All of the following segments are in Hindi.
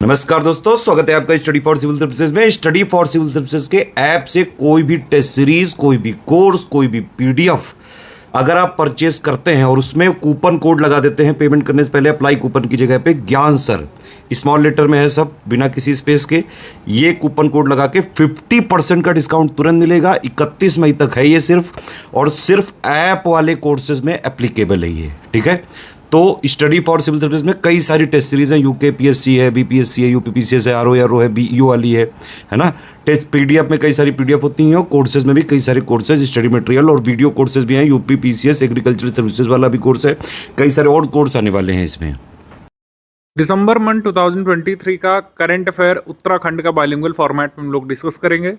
नमस्कार दोस्तों, स्वागत है आपका स्टडी फॉर सिविल सर्विसेज में। स्टडी फॉर सिविल सर्विसेज के ऐप से कोई भी टेस्ट सीरीज, कोई भी कोर्स, कोई भी पीडीएफ अगर आप परचेस करते हैं और उसमें कूपन कोड लगा देते हैं पेमेंट करने से पहले, अप्लाई कूपन की जगह पे ज्ञान सर स्मॉल लेटर में है, सब बिना किसी स्पेस के, ये कूपन कोड लगा के 50% का डिस्काउंट तुरंत मिलेगा। 31 मई तक है ये सिर्फ, और सिर्फ ऐप वाले कोर्सेज में एप्लीकेबल है ये, ठीक है। तो स्टडी फॉर सिविल सर्विस में कई सारी टेस्ट सीरीज हैं, यूकेपीएससी है, बीपीएससी है, यूपीपीसीएस है, आरओ है, बीईओ वाली है ना। टेस्ट पीडीएफ में कई सारी पीडीएफ होती हैं, और कोर्सेज में भी कई सारे कोर्सेज, स्टडी मटेरियल और वीडियो कोर्सेज भी हैं। यूपीपीसीएस एग्रीकल्चर सर्विसेज वाला भी कोर्स है, कई सारे और कोर्स आने वाले हैं इसमें। दिसंबर मंथ 2023 का करंट अफेयर उत्तराखंड का बाइलिंगुअल फॉर्मेट में हम लोग डिस्कस करेंगे।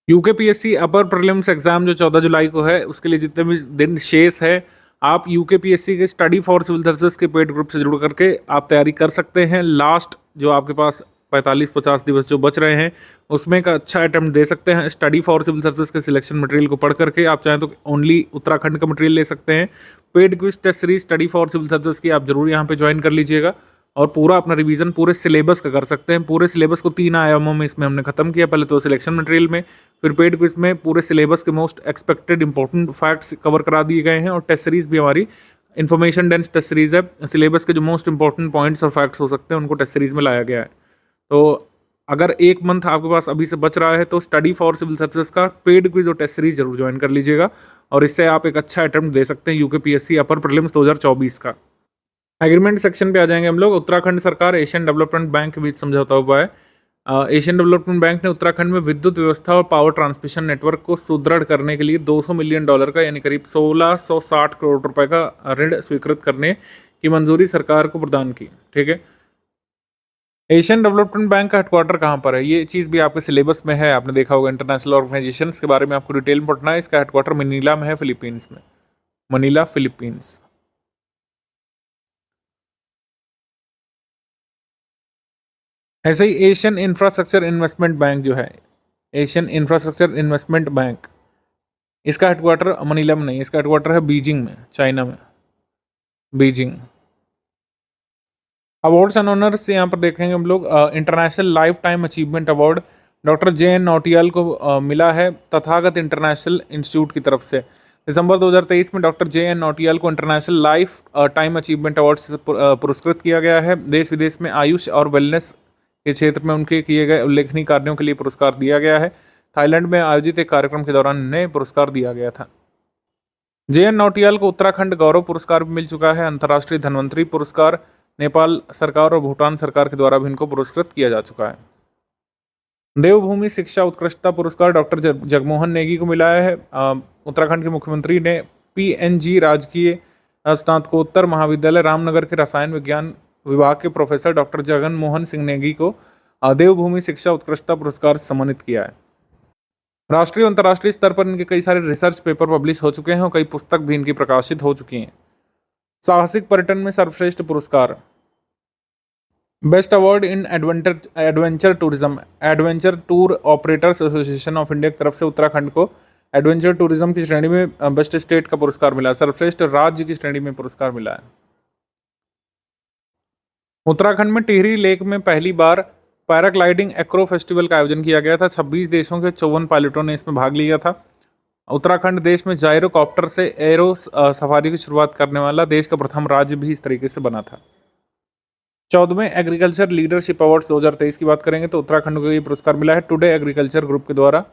यूकेपीएससी अपर प्रीलिम्स एग्जाम जो 14 जुलाई को है, उसके लिए जितने भी दिन शेष है, आप यूकेपीएससी के स्टडी फॉर सिविल सर्विसेज के पेड ग्रुप से जुड़ करके आप तैयारी कर सकते हैं। लास्ट जो आपके पास 45-50 दिवस जो बच रहे हैं, उसमें का अच्छा अटेम्प्ट दे सकते हैं। स्टडी फॉर सिविल सर्विसेज के सिलेक्शन मटेरियल को पढ़ करके आप चाहें तो ओनली उत्तराखंड का मटेरियल ले सकते हैं। Paid quiz test series study for civil services की आप जरूर यहाँ पे ज्वाइन कर लीजिएगा, और पूरा अपना रिवीजन पूरे सिलेबस का कर सकते हैं। पूरे सिलेबस को 3 आयामों में इसमें हमने खत्म किया, पहले तो सिलेक्शन मटेरियल में, फिर पेड क्विज में पूरे सिलेबस के most expected important facts cover करा दिए गए हैं, और टेस्ट सीरीज भी हमारी इन्फॉर्मेशन डेंस टेस्ट सीरीज है। सिलेबस के जो मोस्ट इंपॉर्टेंट पॉइंट्स और फैक्ट्स हो सकते हैं उनको टेस्ट सीरीज में लाया गया है। तो अगर एक मंथ आपके पास अभी से बच रहा है तो स्टडी फॉर सिविल सर्विसेज का पेड क्विज और टेस्ट सीरीज जरूर ज्वाइन कर लीजिएगा, और इससे आप एक अच्छा अटेम्प्ट दे सकते हैं यूकेपीएससी अपर प्रीलिम्स 2024 का। एग्रीमेंट सेक्शन पे आ जाएंगे हम लोग। उत्तराखंड सरकार एशियन डेवलपमेंट बैंक के बीच समझौता हुआ है। एशियन डेवलपमेंट बैंक ने उत्तराखंड में विद्युत व्यवस्था और पावर ट्रांसमिशन नेटवर्क को सुदृढ़ करने के लिए $200 मिलियन का यानी करीब 1660 करोड़ रुपए का ऋण स्वीकृत करने की मंजूरी सरकार को प्रदान की। ठीक है, एशियन डेवलपमेंट बैंक का हेडक्वार्टर कहाँ पर है, ये चीज़ भी आपके सिलेबस में है, आपने देखा होगा। इंटरनेशनल ऑर्गेनाइजेशन के बारे में आपको डिटेल में पढ़ना है। इसका हेडक्वार्टर मनीला में है, फिलीपींस में, मनीला फिलीपींस। ऐसे ही एशियन इंफ्रास्ट्रक्चर इन्वेस्टमेंट बैंक जो है, एशियन इंफ्रास्ट्रक्चर इन्वेस्टमेंट बैंक, इसका हेडक्वार्टर मनीला में नहीं, इसका हेडक्वार्टर है बीजिंग में, चाइना में, बीजिंग। अवार्ड्स एंड ऑनर्स यहाँ पर देखेंगे हम लोग। International life time achievement award doctor JN Nautiyal को मिला है तथागत इंटरनेशनल इंस्टीट्यूट की तरफ से। दिसंबर 2023 में डॉक्टर JN नौटियाल को international life time achievement award से पुरस्कृत किया गया है। देश विदेश में आयुष और वेलनेस के क्षेत्र में उनके किए गए उल्लेखनीय कार्यों के लिए पुरस्कार दिया गया है। थाईलैंड में आयोजित एक कार्यक्रम के दौरान इन्हें पुरस्कार दिया गया था। JN नौटियाल को उत्तराखंड गौरव पुरस्कार भी मिल चुका है। अंतर्राष्ट्रीय धन्वंतरी पुरस्कार नेपाल सरकार और भूटान सरकार के द्वारा भी इनको पुरस्कृत किया जा चुका है। देवभूमि शिक्षा उत्कृष्टता पुरस्कार डॉक्टर जगमोहन नेगी को मिला है। उत्तराखंड के मुख्यमंत्री ने PNG राजकीय स्नातकोत्तर महाविद्यालय रामनगर के रसायन विज्ञान विभाग के प्रोफेसर डॉक्टर जगन मोहन सिंह नेगी को देवभूमि शिक्षा उत्कृष्टता पुरस्कार से सम्मानित किया है। राष्ट्रीय और अंतर्राष्ट्रीय स्तर पर इनके कई सारे रिसर्च पेपर पब्लिश हो चुके हैं, और कई पुस्तक भी इनकी प्रकाशित हो चुकी हैं। साहसिक पर्यटन में सर्वश्रेष्ठ पुरस्कार, best award in adventure tourism, adventure tour operators association of India की तरफ से उत्तराखंड को एडवेंचर टूरिज्म की श्रेणी में बेस्ट स्टेट का पुरस्कार मिला। सर्वश्रेष्ठ राज्य की श्रेणी में पुरस्कार मिला है। उत्तराखंड में टिहरी लेक में पहली बार पैराग्लाइडिंग एक्रो फेस्टिवल का आयोजन किया गया था। 26 देशों के 54 पायलटों ने इसमें भाग लिया था। उत्तराखंड देश में जायरोकॉप्टर से एरो सफारी की शुरुआत करने वाला देश का प्रथम राज्य भी इस तरीके से बना था। 14वें एग्रीकल्चर लीडरशिप अवार्ड्स 2023 की बात करेंगे तो उत्तराखंड को ये पुरस्कार मिला है टुडे एग्रीकल्चर ग्रुप के द्वारा।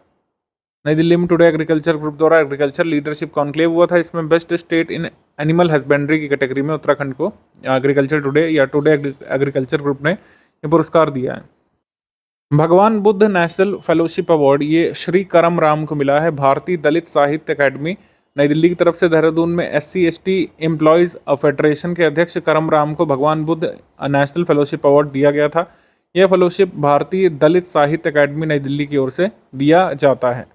नई दिल्ली में टुडे एग्रीकल्चर ग्रुप द्वारा एग्रीकल्चर लीडरशिप कॉन्क्लेव हुआ था। इसमें best state in animal husbandry की कैटेगरी में उत्तराखंड को एग्रीकल्चर टुडे या टुडे एग्रीकल्चर ग्रुप ने ये पुरस्कार दिया है। भगवान बुद्ध नेशनल फेलोशिप अवार्ड ये श्री करम राम को मिला है। भारतीय दलित साहित्य अकादमी नई दिल्ली की तरफ से देहरादून में SC/ST एम्प्लॉयज़ फेडरेशन के अध्यक्ष करम राम को भगवान बुद्ध नेशनल फेलोशिप अवार्ड दिया गया था। यह फेलोशिप भारतीय दलित साहित्य अकादमी नई दिल्ली की ओर से दिया जाता है।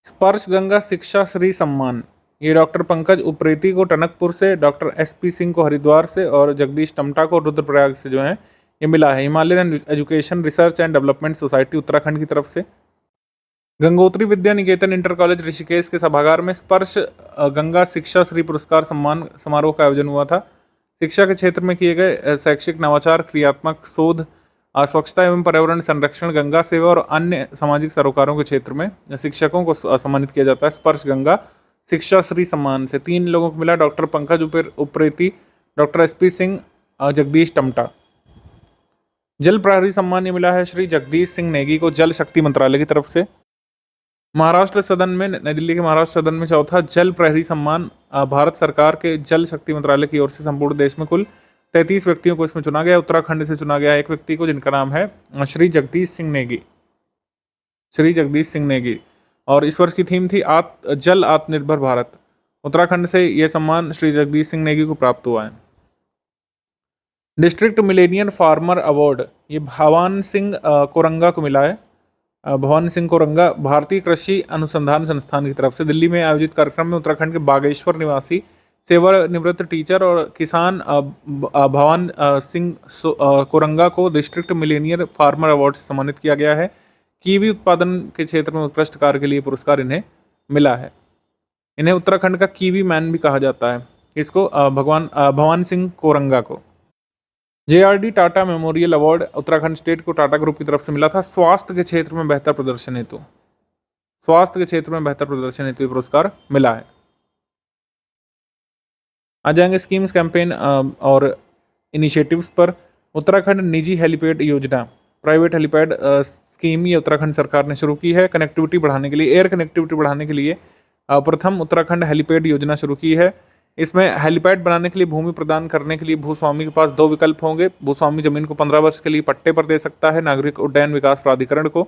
स्पर्श गंगा शिक्षा श्री सम्मान ये डॉक्टर पंकज उप्रेती को टनकपुर से, डॉक्टर SP सिंह को हरिद्वार से, और जगदीश टमटा को रुद्रप्रयाग से जो है ये मिला है। Himalayan education research and development society Uttarakhand की तरफ से। गंगोत्री विद्या निकेतन इंटर कॉलेज ऋषिकेश के सभागार में स्पर्श गंगा शिक्षा श्री पुरस्कार सम्मान समारोह का आयोजन हुआ था। शिक्षा के क्षेत्र में किए गए शैक्षिक नवाचार, क्रियात्मक शोध, स्वच्छता एवं पर्यावरण संरक्षण, गंगा सेवा और अन्य सामाजिक सरोकारों के क्षेत्र में शिक्षकों को सम्मानित किया जाता है स्पर्श गंगा शिक्षा श्री सम्मान से। 3 लोगों को मिला, doctor Pankaj Upreti, doctor SP Singh, Jagdish Tamta. जल प्रहरी सम्मान ये मिला है श्री जगदीश सिंह नेगी को जल शक्ति मंत्रालय की तरफ से। महाराष्ट्र सदन में, नई दिल्ली के महाराष्ट्र सदन में चौथा जल प्रहरी सम्मान भारत सरकार के जल शक्ति मंत्रालय की ओर से संपूर्ण देश में कुल 33 व्यक्तियों को इसमें चुना गया। उत्तराखंड से चुना गया एक व्यक्ति को, जिनका नाम है श्री जगदीश सिंह नेगी, श्री जगदीश सिंह नेगी। और इस वर्ष की थीम थी जल आत्मनिर्भर भारत। उत्तराखंड से यह सम्मान श्री जगदीश सिंह नेगी को प्राप्त हुआ है। डिस्ट्रिक्ट मिलेनियम फार्मर अवार्ड ये भवान सिंह कोरंगा को मिला है। भवान सिंह कोरंगा भारतीय कृषि अनुसंधान संस्थान की तरफ से दिल्ली में आयोजित कार्यक्रम में उत्तराखंड के बागेश्वर निवासी सेवानिवृत्त टीचर और किसान भवान सिंह कोरंगा को डिस्ट्रिक्ट मिलेनियर फार्मर अवार्ड से सम्मानित किया गया है। कीवी उत्पादन के क्षेत्र में उत्कृष्ट कार्य के लिए पुरस्कार इन्हें मिला है। इन्हें उत्तराखंड का कीवी मैन भी कहा जाता है। इसको भवान सिंह कोरंगा को। JRD Tata memorial award Uttarakhand state को टाटा ग्रुप की तरफ से मिला था स्वास्थ्य के क्षेत्र में बेहतर प्रदर्शन हेतु। स्वास्थ्य के क्षेत्र में बेहतर प्रदर्शन हेतु पुरस्कार मिला है। आ जाएंगे स्कीम्स, कैंपेन और इनिशिएटिव्स पर। उत्तराखंड निजी हेलीपैड योजना, प्राइवेट हेलीपैड स्कीम ये उत्तराखंड सरकार ने शुरू की है। कनेक्टिविटी बढ़ाने के लिए, एयर कनेक्टिविटी बढ़ाने के लिए प्रथम उत्तराखंड हेलीपैड योजना शुरू की है। इसमें हेलीपैड बनाने के लिए भूमि प्रदान करने के लिए भूस्वामी के पास 2 विकल्प होंगे। भूस्वामी जमीन को 15 वर्ष के लिए पट्टे पर दे सकता है नागरिक उड्डयन विकास प्राधिकरण को,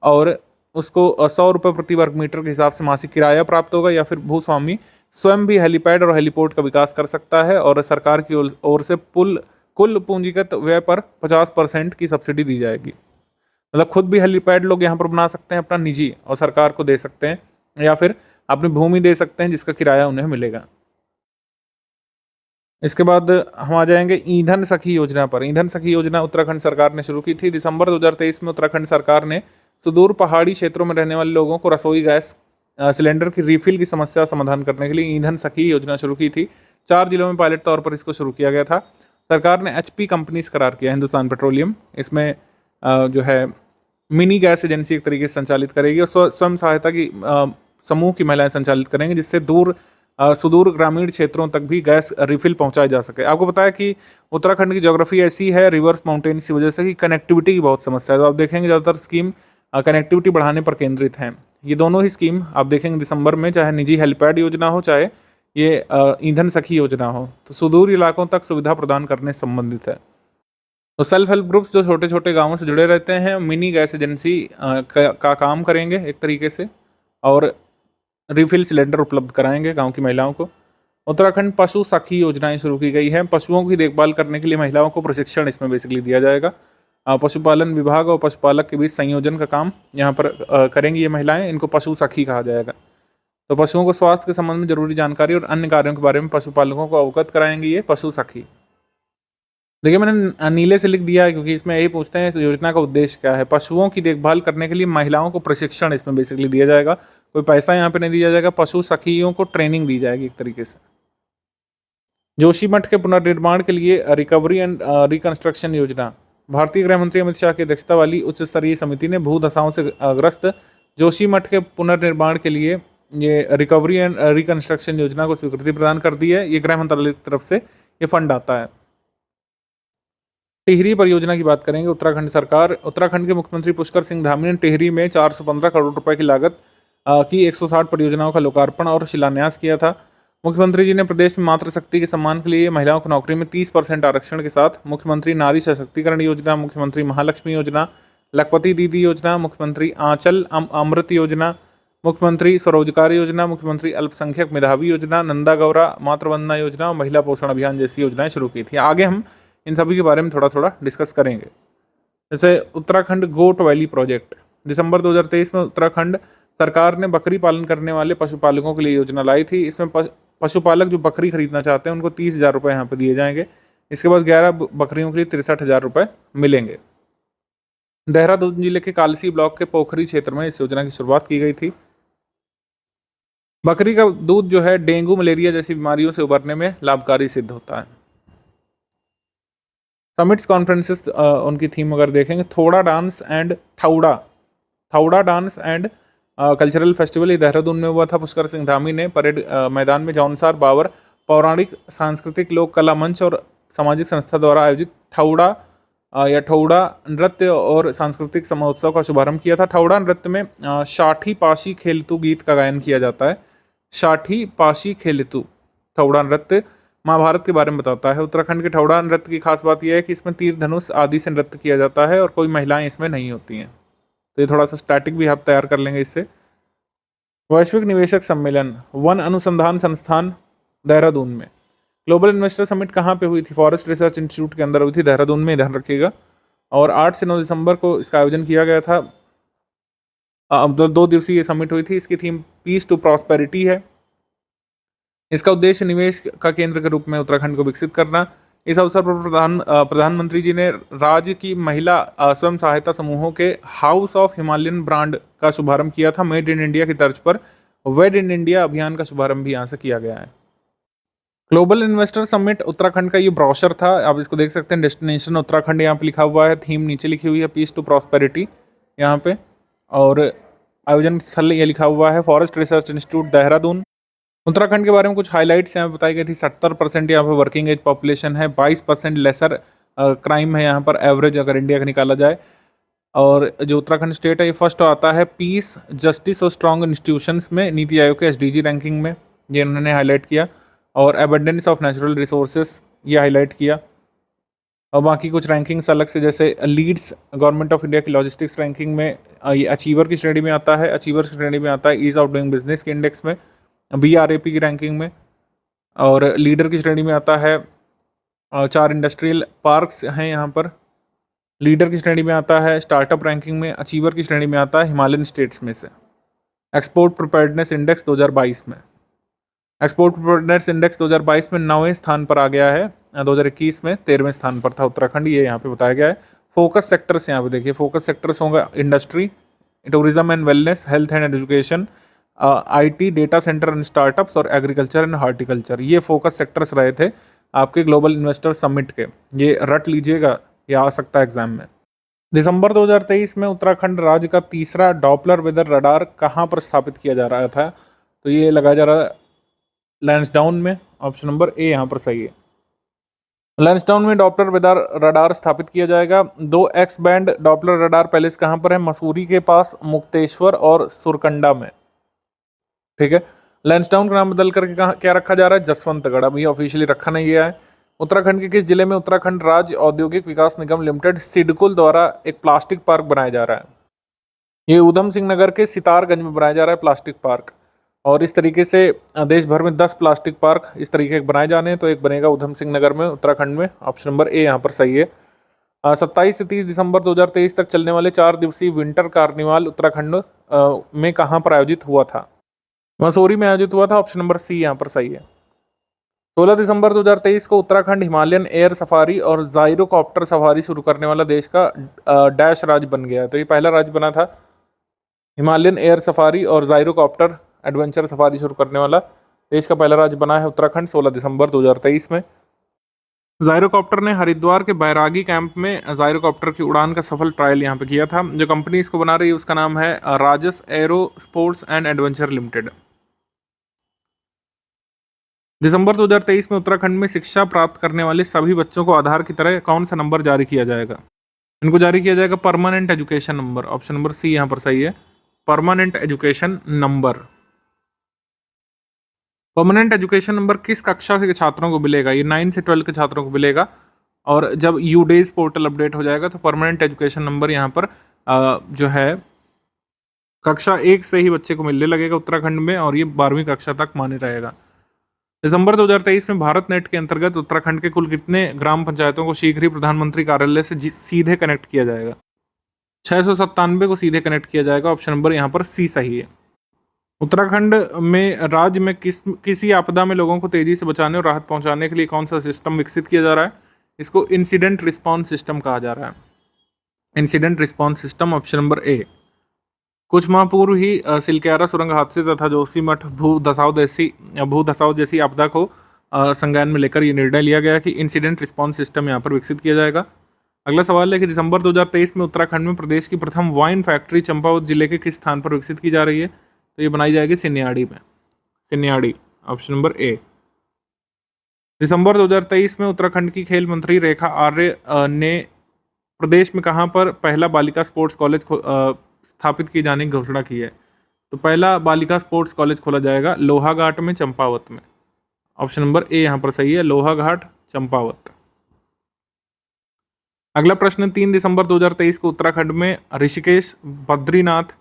और उसको 100 रुपये प्रति वर्ग मीटर के हिसाब से मासिक किराया प्राप्त होगा, या फिर भूस्वामी स्वयं भी हेलीपैड और हेलीपोर्ट का विकास कर सकता है और सरकार की ओर से कुल पूंजीगत व्यय पर 50% की सब्सिडी दी जाएगी। मतलब खुद भी हेलीपैड लोग यहाँ पर बना सकते हैं अपना निजी, और सरकार को दे सकते हैं, या फिर अपनी भूमि दे सकते हैं जिसका किराया उन्हें मिलेगा। इसके बाद हम आ जाएंगे ईंधन सखी योजना पर। ईंधन सखी योजना उत्तराखंड सरकार ने शुरू की थी। दिसंबर 2023 में उत्तराखंड सरकार ने सुदूर पहाड़ी क्षेत्रों में रहने वाले लोगों को रसोई गैस सिलेंडर की रिफिल की समस्या समाधान करने के लिए ईंधन सखी योजना शुरू की थी। 4 जिलों में पायलट तौर पर इसको शुरू किया गया था। सरकार ने HP कंपनीज करार किया, हिंदुस्तान पेट्रोलियम। इसमें जो है मिनी गैस एजेंसी एक तरीके से संचालित करेगी और स्वयं सहायता की समूह की महिलाएं संचालित करेंगी, जिससे सुदूर ग्रामीण क्षेत्रों तक भी गैस रिफिल पहुंचाई जा सके। आपको पता है कि उत्तराखंड की ज्योग्राफी ऐसी है रिवर्स माउंटेन्स की वजह से कि कनेक्टिविटी की बहुत समस्या है। तो आप देखेंगे ज़्यादातर स्कीम कनेक्टिविटी बढ़ाने पर केंद्रित हैं। ये दोनों ही स्कीम आप देखेंगे दिसंबर में, चाहे निजी हेलीपैड योजना हो, चाहे ये ईंधन सखी योजना हो, तो सुदूर इलाकों तक सुविधा प्रदान करने से संबंधित है। तो सेल्फ हेल्प ग्रुप्स जो छोटे छोटे गाँवों से जुड़े रहते हैं मिनी गैस एजेंसी का काम करेंगे एक तरीके से, और रिफिल सिलेंडर उपलब्ध कराएंगे गांव की महिलाओं को। उत्तराखंड पशु सखी योजनाएं शुरू की गई हैं। पशुओं की देखभाल करने के लिए महिलाओं को प्रशिक्षण इसमें बेसिकली दिया जाएगा। पशुपालन विभाग और पशुपालक के बीच संयोजन का काम यहाँ पर करेंगी ये महिलाएं। इनको पशु सखी कहा जाएगा। तो पशुओं को स्वास्थ्य के संबंध में जरूरी जानकारी और अन्य कार्यों के बारे में पशुपालकों को अवगत कराएंगी ये पशु सखी। देखिए मैंने नीले से लिख दिया है क्योंकि इसमें यही पूछते हैं इस योजना का उद्देश्य क्या है। पशुओं की देखभाल करने के लिए महिलाओं को प्रशिक्षण इसमें बेसिकली दिया जाएगा। कोई पैसा यहाँ पे नहीं दिया जाएगा, पशु सखियों को ट्रेनिंग दी जाएगी एक तरीके से। जोशीमठ के पुनर्निर्माण के लिए रिकवरी एंड रिकंस्ट्रक्शन योजना। भारतीय गृह मंत्री अमित शाह की अध्यक्षता वाली उच्च स्तरीय समिति ने भूदशाओं से ग्रस्त जोशीमठ के पुनर्निर्माण के लिए ये रिकवरी एंड रिकंस्ट्रक्शन योजना को स्वीकृति प्रदान कर दी है। ये गृह मंत्रालय की तरफ से ये फंड आता है। टिहरी परियोजना की बात करेंगे। उत्तराखंड सरकार, उत्तराखंड के मुख्यमंत्री पुष्कर सिंह धामी ने टिहरी में 415 करोड़ रुपए की लागत की 160 परियोजनाओं का लोकार्पण और शिलान्यास किया था। मुख्यमंत्री जी ने प्रदेश में मातृशक्ति के सम्मान के लिए महिलाओं को नौकरी में 30% आरक्षण के साथ मुख्यमंत्री नारी सशक्तिकरण योजना, मुख्यमंत्री महालक्ष्मी योजना, लखपति दीदी योजना, मुख्यमंत्री आंचल अमृत योजना, मुख्यमंत्री स्वरोजगार योजना, मुख्यमंत्री अल्पसंख्यक मेधावी योजना, नंदा गौरा मातृवंदना योजना और महिला पोषण अभियान जैसी योजनाएं शुरू की थी। आगे हम इन सभी के बारे में थोड़ा थोड़ा डिस्कस करेंगे। जैसे उत्तराखंड गोट वैली प्रोजेक्ट, दिसंबर 2023 में उत्तराखंड सरकार ने बकरी पालन करने वाले पशुपालकों के लिए योजना लाई थी। इसमें पशुपालक जो बकरी खरीदना चाहते हैं उनको 30,000 रुपये यहाँ पर दिए जाएंगे। इसके बाद 11 बकरियों के लिए 63,000 रुपये मिलेंगे। देहरादून जिले के कालसी ब्लॉक के पोखरी क्षेत्र में इस योजना की शुरुआत की गई थी। बकरी का दूध जो है डेंगू मलेरिया जैसी बीमारियों से उबरने में लाभकारी सिद्ध होता है। समिट्स कॉन्फ्रेंसेस उनकी थीम अगर देखेंगे, थोड़ा डांस एंड थाउड़ा डांस एंड कल्चरल फेस्टिवल, ये देहरादून में हुआ था। पुष्कर सिंह धामी ने परेड मैदान में जौनसार बाबर पौराणिक सांस्कृतिक लोक कला मंच और सामाजिक संस्था द्वारा आयोजित या ठौड़ा नृत्य और सांस्कृतिक महोत्सव का शुभारंभ किया था। ठौड़ा नृत्य में साठी पाशी खेलतू गीत का गायन किया जाता है। साठी पाशी खेलतू ठौड़ा नृत्य महाभारत के बारे में बताता है। उत्तराखंड के ठौड़ा नृत्य की खास बात यह है कि इसमें तीर धनुष आदि से नृत्य किया जाता है और कोई महिलाएं इसमें नहीं होती हैं। तो ये थोड़ा सा स्टैटिक भी आप तैयार कर लेंगे इससे। वैश्विक निवेशक सम्मेलन वन अनुसंधान संस्थान देहरादून में। ग्लोबल इन्वेस्टर समिट कहाँ पे हुई थी? फॉरेस्ट रिसर्च इंस्टीट्यूट के अंदर हुई थी, देहरादून में, ध्यान रखिएगा। और 8 से 9 दिसंबर को इसका आयोजन किया गया था। अब 2 दिवसीय समिट हुई थी। इसकी थीम पीस टू प्रॉस्पेरिटी है। इसका उद्देश्य निवेश का केंद्र के रूप में उत्तराखंड को विकसित करना। इस अवसर पर प्रधानमंत्री जी ने राज्य की महिला स्वयं सहायता समूहों के हाउस ऑफ हिमालयन ब्रांड का शुभारंभ किया था। मेड इन इंडिया की तर्ज पर वेड इन इंडिया अभियान का शुभारंभ भी यहाँ से किया गया है। ग्लोबल इन्वेस्टर समिट उत्तराखंड का ये ब्रोशर था, आप इसको देख सकते हैं। डेस्टिनेशन उत्तराखंड यहाँ पे लिखा हुआ है, थीम नीचे लिखी हुई है पीस टू प्रॉस्पेरिटी यहाँ पे, और आयोजन स्थल ये लिखा हुआ है forest research institute Dehradun. Uttarakhand के बारे में कुछ हाइलाइट्स यहाँ पे बताई गई थी। 70% यहाँ पे वर्किंग एज पॉपुलेशन है, 22% लेसर क्राइम है यहाँ पर एवरेज अगर इंडिया का निकाला जाए। और जो उत्तराखंड स्टेट है ये फर्स्ट आता है पीस, जस्टिस और स्ट्रॉन्ग इंस्टीट्यूशंस में, नीति आयोग के SDG रैंकिंग में, ये उन्होंने हाईलाइट किया। और एबंडेंस ऑफ नेचुरल रिसोर्सेज ये हाईलाइट किया। और बाकी कुछ रैंकिंग्स अलग से, जैसे लीड्स गवर्नमेंट ऑफ इंडिया की लॉजिस्टिक्स रैंकिंग में ये अचीवर की श्रेणी में आता है। अचीवर की श्रेणी में आता है ईज ऑफ डूइंग बिजनेस के इंडेक्स में, BRAP की रैंकिंग में। और लीडर की श्रेणी में आता है 4 इंडस्ट्रियल पार्क्स हैं यहाँ पर। लीडर की श्रेणी में आता है स्टार्टअप रैंकिंग में। अचीवर की श्रेणी में आता है हिमालयन स्टेट्स में से। एक्सपोर्ट प्रिपेयर्डनेस इंडेक्स 2022 में, एक्सपोर्ट प्रिपेयर्डनेस इंडेक्स 2022 में 9वें स्थान पर आ गया है। 2021 में 13वें स्थान पर था उत्तराखंड, ये यहाँ पे बताया गया है। फोकस सेक्टर्स यहाँ पे देखिए, फोकस सेक्टर्स होंगे industry, tourism and wellness, health and education, IT, data centre and startups और एग्रीकल्चर एंड हॉर्टिकल्चर। ये फोकस सेक्टर्स रहे थे आपके ग्लोबल इन्वेस्टर समिट के। ये रट लीजिएगा, ये आ सकता है एग्जाम में। दिसंबर 2023 में उत्तराखंड राज्य का तीसरा डॉपलर वेदर रडार कहाँ पर स्थापित किया जा रहा था? तो ये लगाया जा रहा है लैंसडाउन में, ऑप्शन नंबर A यहाँ पर सही है। लैंसडाउन में डॉपलर वेदर रडार स्थापित किया जाएगा। 2 x band Doppler radar palace कहाँ पर है? मसूरी के पास, मुक्तेश्वर और सुरकंडा में, ठीक है। लैंसडाउन का नाम बदल करके कहाँ क्या रखा जा रहा है? जसवंतगढ़। अभी ऑफिशियली रखा नहीं गया है। उत्तराखंड के किस जिले में उत्तराखंड राज्य औद्योगिक विकास निगम लिमिटेड सिडकुल द्वारा एक प्लास्टिक पार्क बनाया जा रहा है? ये ऊधम सिंह नगर के सितारगंज में बनाया जा रहा है प्लास्टिक पार्क। और इस तरीके से देश भर में 10 प्लास्टिक पार्क इस तरीके के बनाए जाने हैं, तो एक बनेगा ऊधम सिंह नगर में उत्तराखंड में, ऑप्शन नंबर A यहाँ पर सही है। 27 से 30 दिसंबर 2023 तक चलने वाले 4 दिवसीय विंटर कार्निवाल उत्तराखंड में कहाँ पर आयोजित हुआ था? मसूरी में आयोजित हुआ था, ऑप्शन नंबर C यहाँ पर सही है। 16 दिसंबर 2023 को उत्तराखंड हिमालयन एयर सफारी और जायरोकॉप्टर सफारी शुरू करने वाला देश का डैश राज्य बन गया। तो ये पहला राज्य बना था हिमालयन एयर सफारी और जायरोकॉप्टर एडवेंचर सफारी शुरू करने वाला देश का पहला राज्य बना है उत्तराखंड 16 दिसंबर 2023 में। जायरोकॉप्टर ने हरिद्वार के बैरागी कैंप में जायरोकॉप्टर की उड़ान का सफल ट्रायल यहाँ पे किया था। जो कंपनी इसको बना रही है उसका नाम है Rajas aero sports and adventure limited. दिसंबर 2023 में उत्तराखंड में शिक्षा प्राप्त करने वाले सभी बच्चों को आधार की तरह कौन सा नंबर जारी किया जाएगा? इनको जारी किया जाएगा permanent education number, option number C यहाँ पर सही है। Permanent education number. Permanent education number किस कक्षा के छात्रों को मिलेगा? ये 9 से 12 के छात्रों को मिलेगा। और जब UDays पोर्टल अपडेट हो जाएगा तो परमानेंट एजुकेशन नंबर यहाँ पर जो है कक्षा 1 से ही बच्चे को मिलने लगेगा उत्तराखंड में, और ये 12वीं कक्षा तक मान्य रहेगा। दिसंबर 2023 में भारत नेट के अंतर्गत उत्तराखंड के कुल कितने ग्राम पंचायतों को शीघ्र ही प्रधानमंत्री कार्यालय से सीधे कनेक्ट किया जाएगा? 697 को सीधे कनेक्ट किया जाएगा, ऑप्शन नंबर यहाँ पर C सही है। उत्तराखंड में राज्य में किसी आपदा में लोगों को तेजी से बचाने और राहत पहुंचाने के लिए कौन सा सिस्टम विकसित किया जा रहा है? इसको इंसिडेंट रिस्पॉन्स सिस्टम कहा जा रहा है। Incident response system, option number A। कुछ माह पूर्व ही सिलक्यारा सुरंग हादसे तथा जोशीमठ भू धसाव जैसी आपदा को संज्ञान में लेकर ये निर्णय लिया गया कि इंसिडेंट रिस्पांस सिस्टम यहाँ पर विकसित किया जाएगा। अगला सवाल है कि दिसंबर 2023 में उत्तराखंड में प्रदेश की प्रथम वाइन फैक्ट्री चंपावत जिले के किस स्थान पर विकसित की जा रही है? तो ये बनाई जाएगी सिन्याड़ी में, सिन्याड़ी, ऑप्शन नंबर ए। दिसंबर 2023 में उत्तराखंड की खेल मंत्री रेखा आर्य ने प्रदेश में कहां पर पहला बालिका स्पोर्ट्स कॉलेज स्थापित किए जाने की घोषणा की है? तो पहला बालिका स्पोर्ट्स कॉलेज खोला जाएगा लोहाघाट में, चंपावत में, ऑप्शन नंबर ए यहाँ पर सही है, लोहाघाट, चंपावत। अगला प्रश्न, 3 दिसंबर 2023 को उत्तराखंड में ऋषिकेश बद्रीनाथ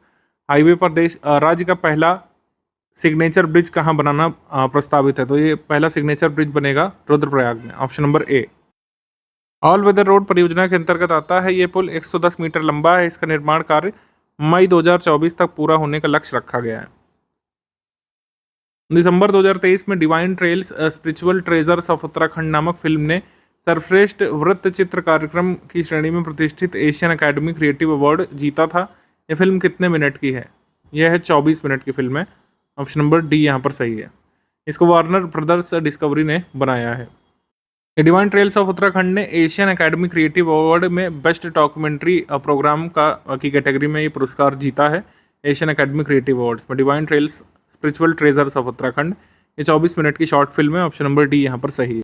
हाईवे पर राज्य का पहला सिग्नेचर ब्रिज कहाँ बनाना प्रस्तावित है? तो ये पहला सिग्नेचर ब्रिज बनेगा रुद्रप्रयाग में, option number A. All weather road परियोजना के अंतर्गत आता है ये पुल, 110 मीटर लंबा है। इसका निर्माण कार्य मई 2024 तक पूरा होने का लक्ष्य रखा गया है। दिसंबर 2023 में divine trails spiritual treasures of Uttarakhand नामक फिल्म ने सर्वश्रेष्ठ वृत्त चित्र कार्यक्रम की श्रेणी में प्रतिष्ठित एशियन अकेडमी क्रिएटिव अवार्ड जीता था। यह फिल्म कितने मिनट की है? यह है 24 मिनट की फिल्म है, ऑप्शन नंबर डी यहाँ पर सही है। इसको वार्नर ब्रदर्स डिस्कवरी ने बनाया है। डिवाइन ट्रेल्स ऑफ उत्तराखंड ने एशियन अकेडमी क्रिएटिव अवार्ड में बेस्ट डॉक्यूमेंट्री प्रोग्राम की कैटेगरी में ये पुरस्कार जीता है एशियन अकेडमी क्रिएटिव अवार्ड्स में। Divine trails spiritual treasures of Uttarakhand, ये 24 मिनट की शॉर्ट फिल्म है, ऑप्शन नंबर डी यहाँ पर सही है।